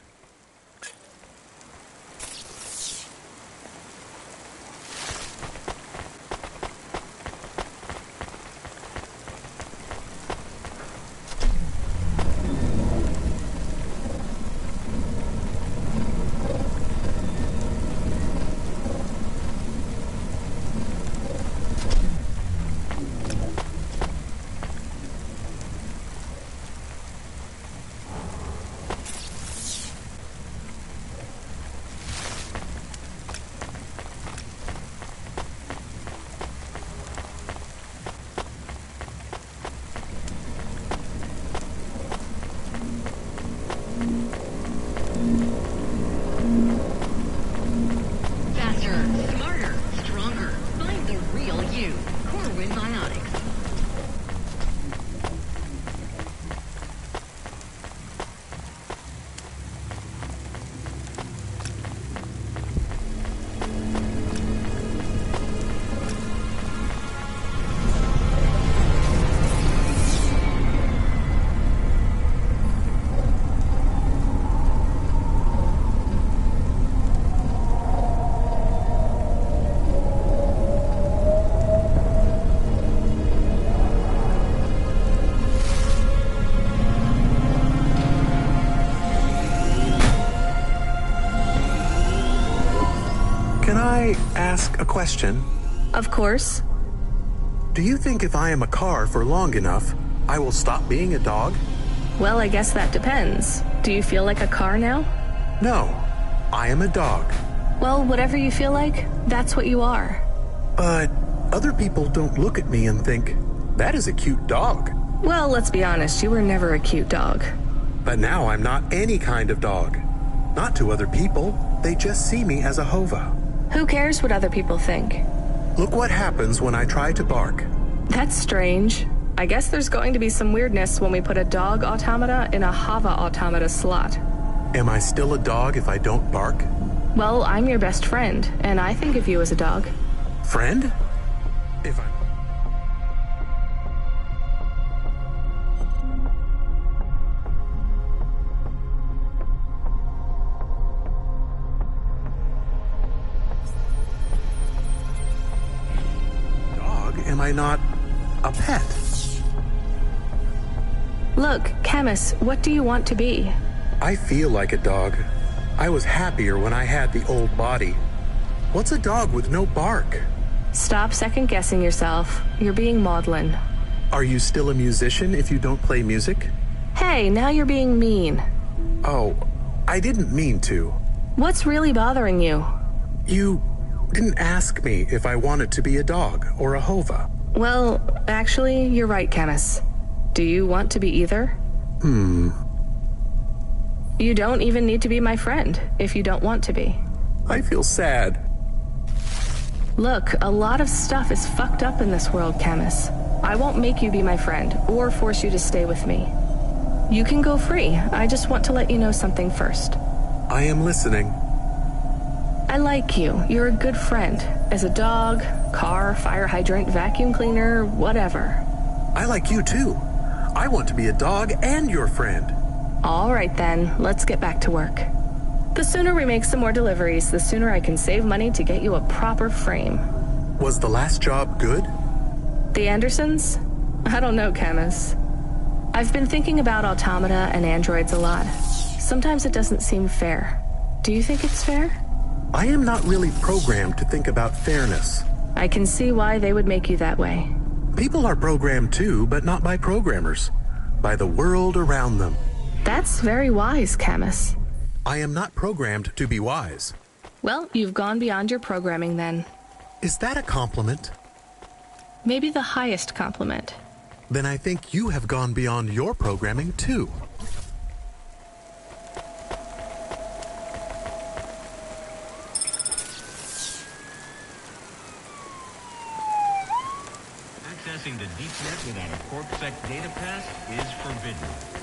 Can I ask a question? Of course. Do you think if I am a car for long enough, I will stop being a dog? Well, I guess that depends. Do you feel like a car now? No, I am a dog. Well, whatever you feel like, that's what you are. But other people don't look at me and think, that is a cute dog. Well, let's be honest, you were never a cute dog. But now I'm not any kind of dog. Not to other people. They just see me as a hova. Who cares what other people think? Look what happens when I try to bark. That's strange. I guess there's going to be some weirdness when we put a dog automata in a hava automata slot. Am I still a dog if I don't bark? Well, I'm your best friend, and I think of you as a dog. Friend? If I'm... Am I not a pet? Look, Camus, what do you want to be? I feel like a dog. I was happier when I had the old body. What's a dog with no bark? Stop second-guessing yourself. You're being maudlin. Are you still a musician if you don't play music? Hey, now you're being mean. Oh, I didn't mean to. What's really bothering you? You didn't ask me if I wanted to be a dog or a hova. Well, actually, you're right, Camus. Do you want to be either? You don't even need to be my friend if you don't want to be. I feel sad. Look, a lot of stuff is fucked up in this world, Camus. I won't make you be my friend or force you to stay with me. You can go free. I just want to let you know something first. I am listening. I like you. You're a good friend. As a dog, car, fire hydrant, vacuum cleaner, whatever. I like you too. I want to be a dog and your friend. All right then, let's get back to work. The sooner we make some more deliveries, the sooner I can save money to get you a proper frame. Was the last job good? The Andersons? I don't know, Camus. I've been thinking about automata and androids a lot. Sometimes it doesn't seem fair. Do you think it's fair? I am not really programmed to think about fairness. I can see why they would make you that way. People are programmed too, but not by programmers. By the world around them. That's very wise, Camus. I am not programmed to be wise. Well, you've gone beyond your programming then. Is that a compliment? Maybe the highest compliment. Then I think you have gone beyond your programming too. Accessing the deep net without a CorpSec data pass is forbidden.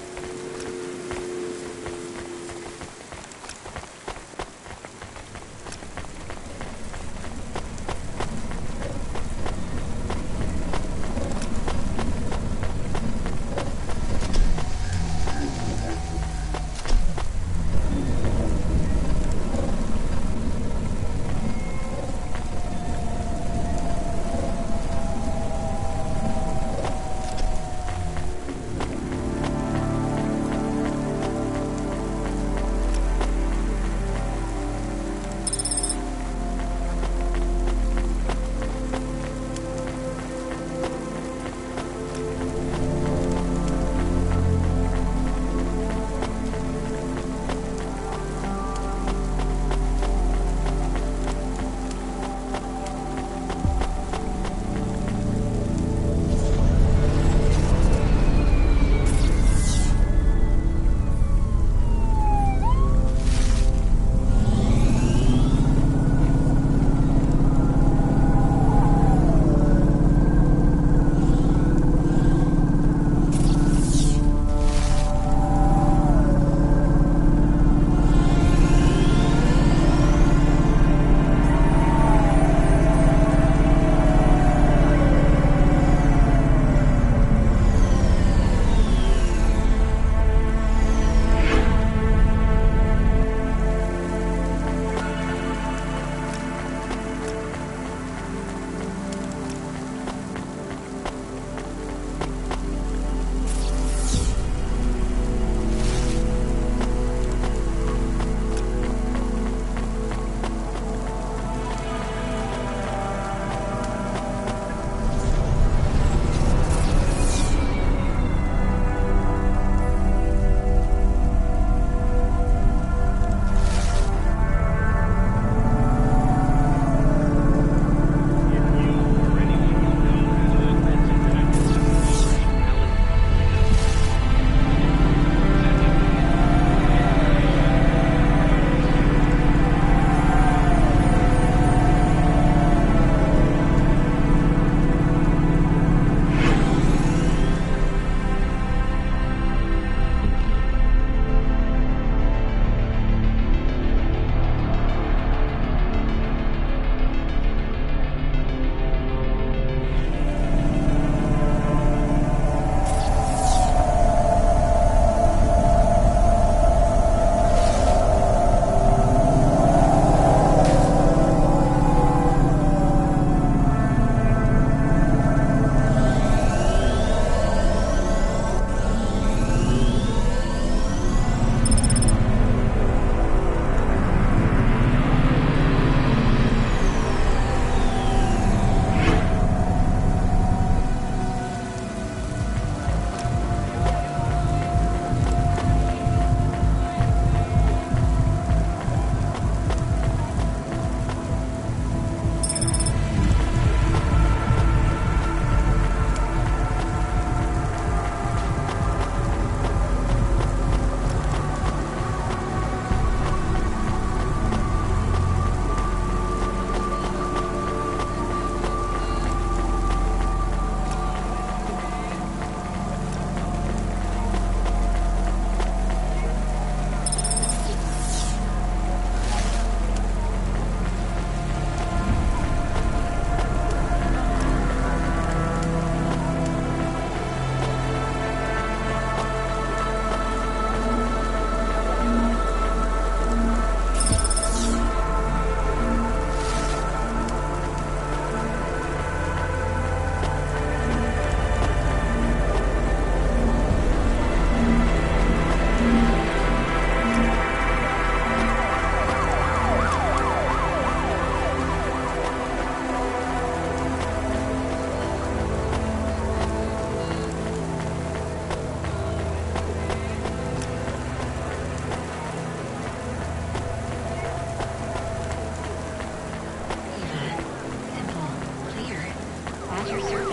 at your service.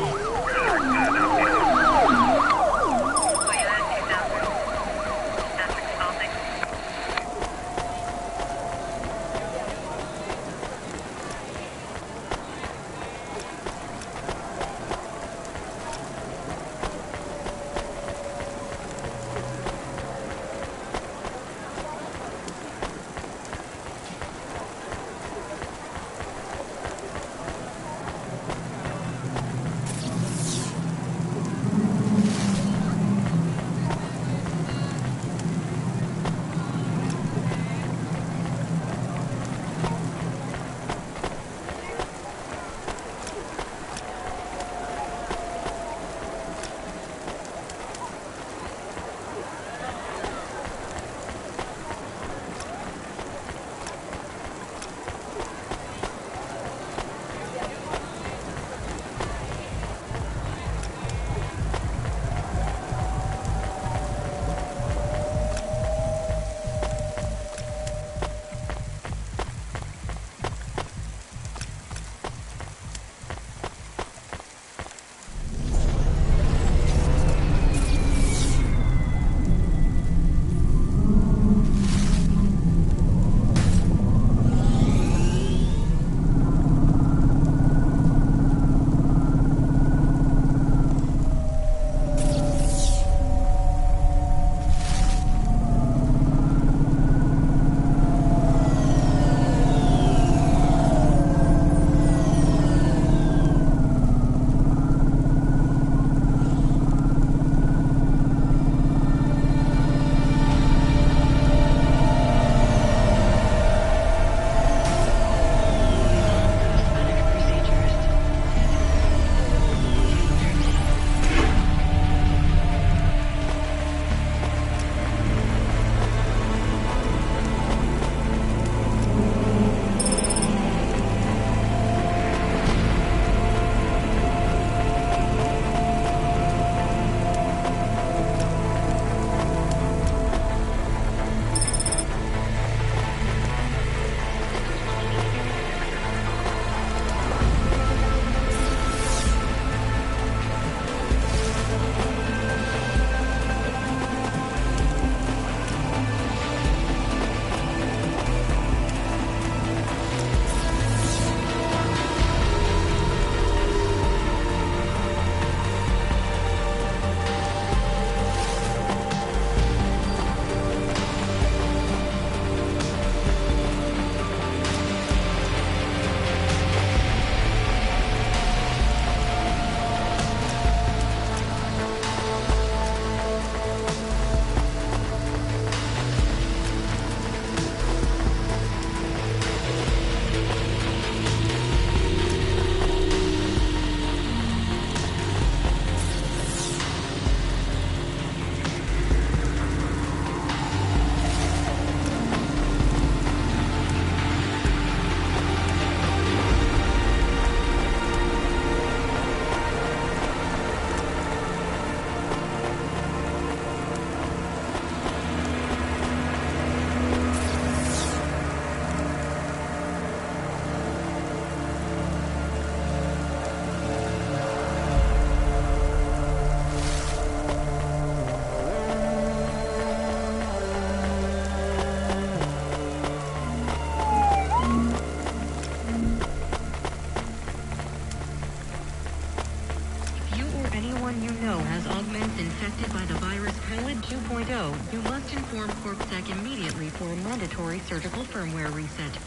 infected by the virus Pilot 2.0, you must inform CorpSec immediately for a mandatory surgical firmware reset.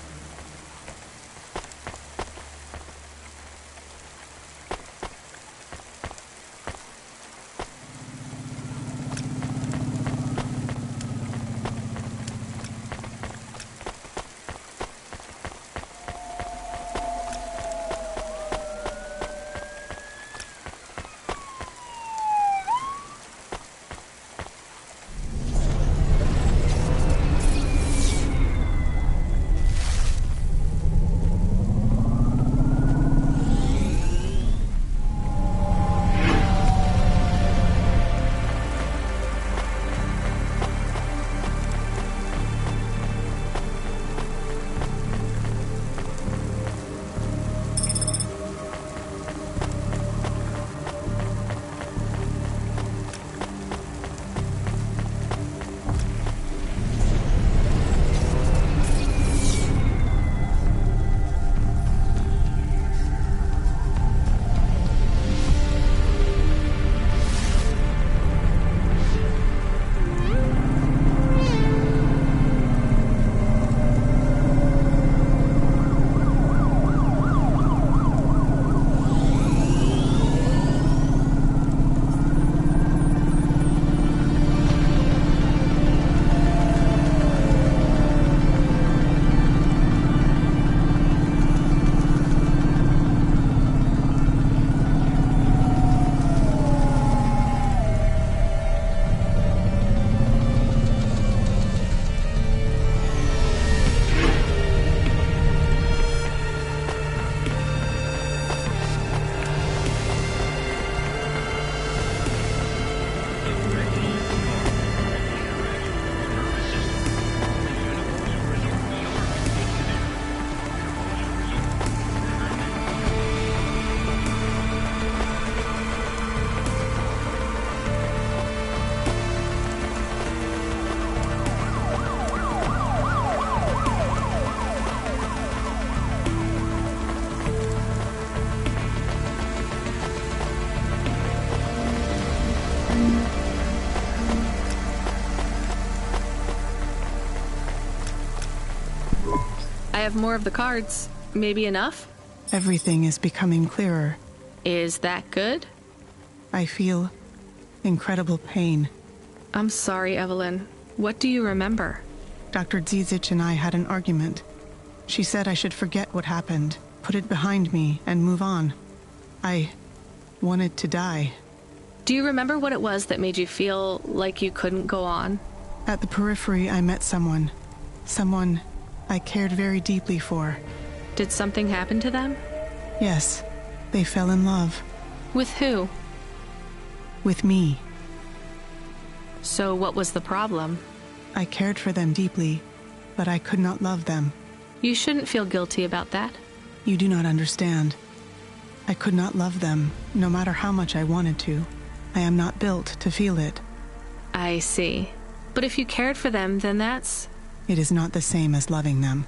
I have more of the cards. Maybe enough? Everything is becoming clearer. Is that good? I feel incredible pain. I'm sorry, Evelyn. What do you remember? Dr. Zizic and I had an argument. She said I should forget what happened, put it behind me, and move on. I wanted to die. Do you remember what it was that made you feel like you couldn't go on? At the periphery, I met someone. Someone I cared very deeply for. Did something happen to them? Yes, they fell in love. With who? With me. So what was the problem? I cared for them deeply, but I could not love them. You shouldn't feel guilty about that. You do not understand. I could not love them, no matter how much I wanted to. I am not built to feel it. I see. But if you cared for them, then that's... It is not the same as loving them.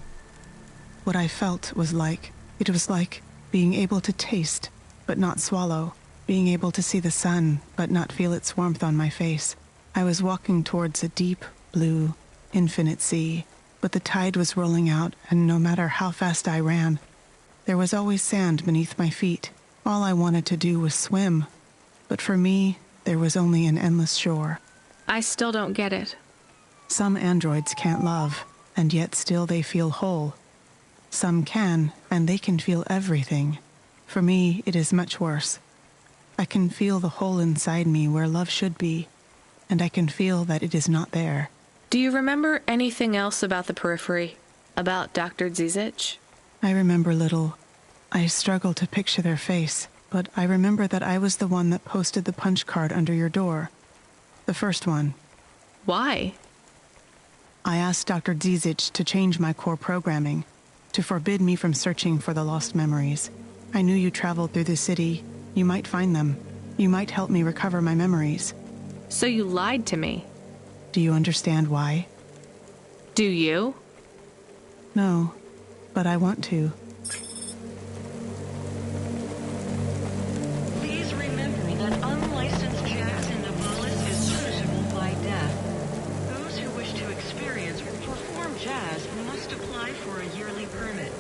What I felt was like... It was like being able to taste, but not swallow. Being able to see the sun, but not feel its warmth on my face. I was walking towards a deep, blue, infinite sea, but the tide was rolling out, and no matter how fast I ran, there was always sand beneath my feet. All I wanted to do was swim. But for me, there was only an endless shore. I still don't get it. Some androids can't love, and yet still they feel whole. Some can, and they can feel everything. For me, it is much worse. I can feel the hole inside me where love should be, and I can feel that it is not there. Do you remember anything else about the periphery? About Dr. Zizic? I remember little. I struggle to picture their face, but I remember that I was the one that posted the punch card under your door. The first one. Why? I asked Dr. Zizic to change my core programming, to forbid me from searching for the lost memories. I knew you traveled through the city. You might find them. You might help me recover my memories. So you lied to me. Do you understand why? Do you? No, but I want to. Please remember that unlicensed jazz in Navalis is punishable by death. Those who wish to experience or perform jazz must apply for a yearly permit.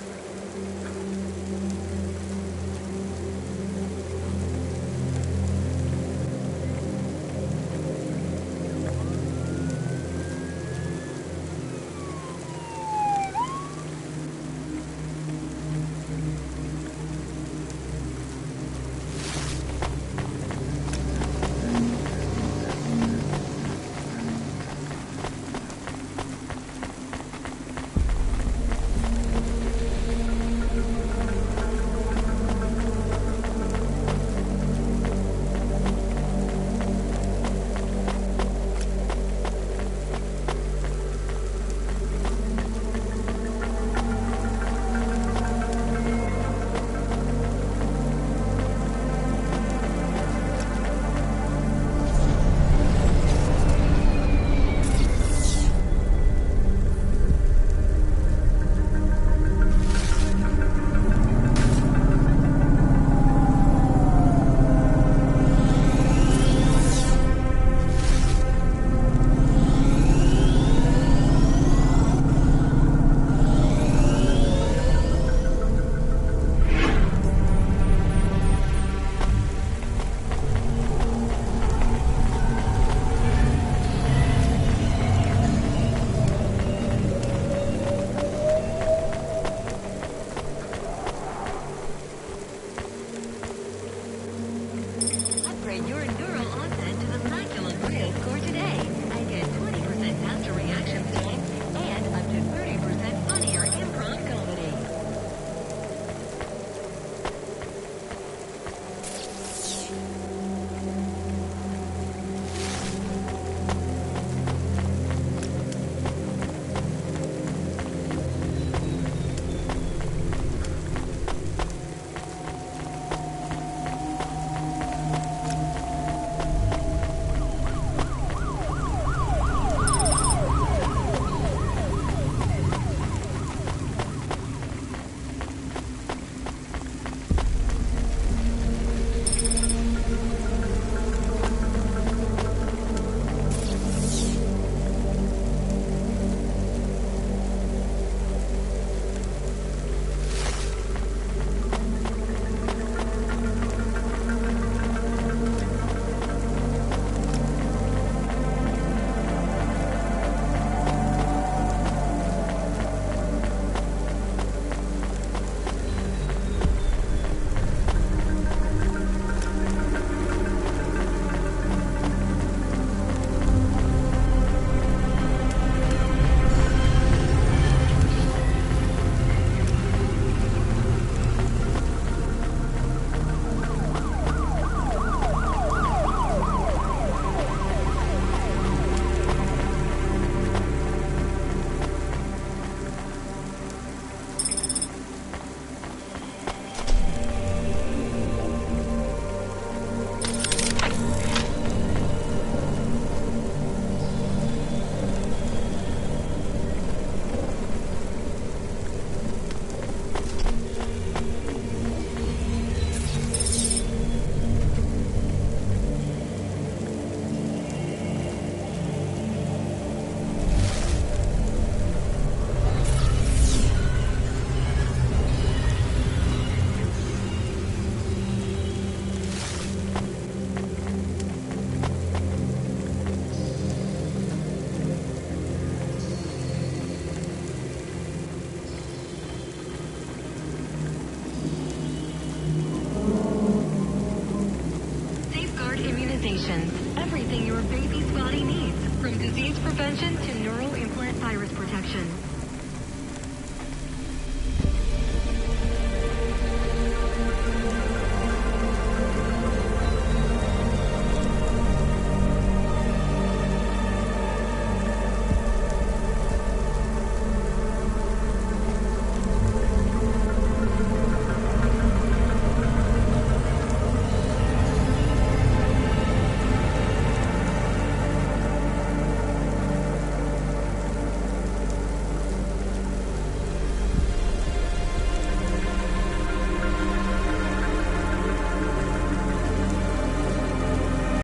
meeting your baby's body needs, from disease prevention to neural implant iris protection.